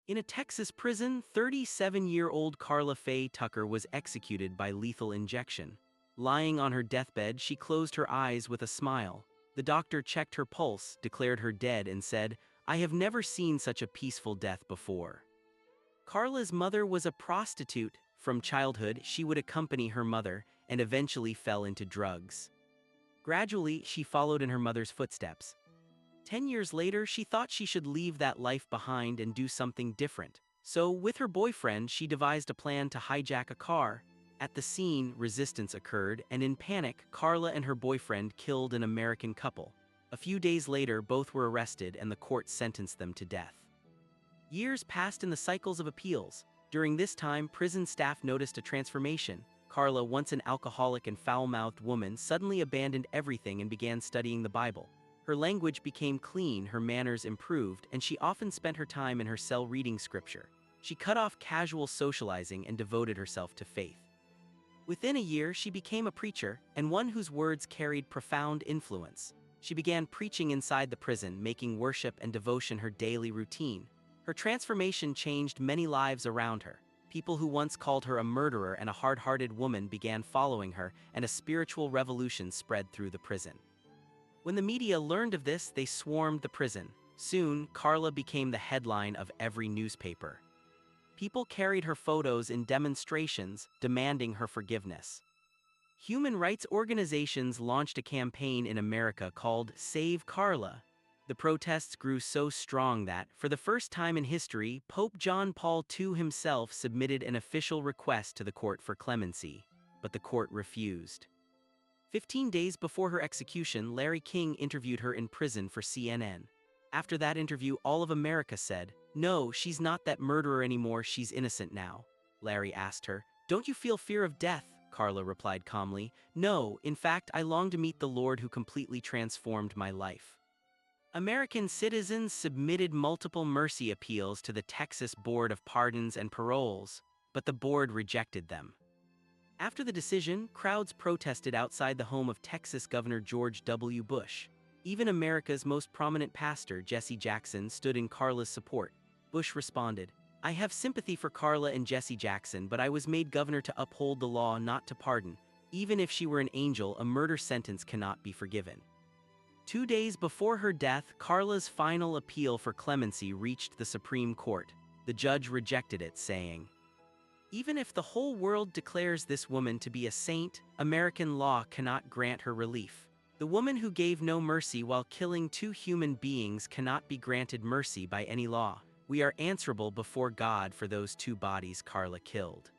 In a Texas prison, 37-year-old Karla Faye Tucker was executed by lethal injection. Lying on her deathbed, she closed her eyes with a smile. The doctor checked her pulse, declared her dead, and said, "I have never seen such a peaceful death before." Karla's mother was a prostitute. From childhood, she would accompany her mother and eventually fell into drugs. Gradually, she followed in her mother's footsteps. 10 years later, she thought she should leave that life behind and do something different. So, with her boyfriend, she devised a plan to hijack a car. At the scene, resistance occurred, and in panic, Karla and her boyfriend killed an American couple. A few days later, both were arrested and the court sentenced them to death. Years passed in the cycles of appeals. During this time, prison staff noticed a transformation. Karla, once an alcoholic and foul-mouthed woman, suddenly abandoned everything and began studying the Bible. Her language became clean, her manners improved, and she often spent her time in her cell reading scripture. She cut off casual socializing and devoted herself to faith. Within a year, she became a preacher, and one whose words carried profound influence. She began preaching inside the prison, making worship and devotion her daily routine. Her transformation changed many lives around her. People who once called her a murderer and a hard-hearted woman began following her, and a spiritual revolution spread through the prison. When the media learned of this, they swarmed the prison. Soon, Karla became the headline of every newspaper. People carried her photos in demonstrations, demanding her forgiveness. Human rights organizations launched a campaign in America called Save Karla. The protests grew so strong that, for the first time in history, Pope John Paul II himself submitted an official request to the court for clemency, but the court refused. 15 days before her execution, Larry King interviewed her in prison for CNN. After that interview, all of America said, "No, she's not that murderer anymore, she's innocent now." Larry asked her, "Don't you feel fear of death?" Karla replied calmly, "No, in fact, I long to meet the Lord who completely transformed my life." American citizens submitted multiple mercy appeals to the Texas Board of Pardons and Paroles, but the board rejected them. After the decision, crowds protested outside the home of Texas Governor George W. Bush. Even America's most prominent pastor, Jesse Jackson, stood in Karla's support. Bush responded, "I have sympathy for Karla and Jesse Jackson, but I was made governor to uphold the law, not to pardon. Even if she were an angel, a murder sentence cannot be forgiven." 2 days before her death, Karla's final appeal for clemency reached the Supreme Court. The judge rejected it, saying, "Even if the whole world declares this woman to be a saint, American law cannot grant her relief. The woman who gave no mercy while killing 2 human beings cannot be granted mercy by any law. We are answerable before God for those 2 bodies Karla killed."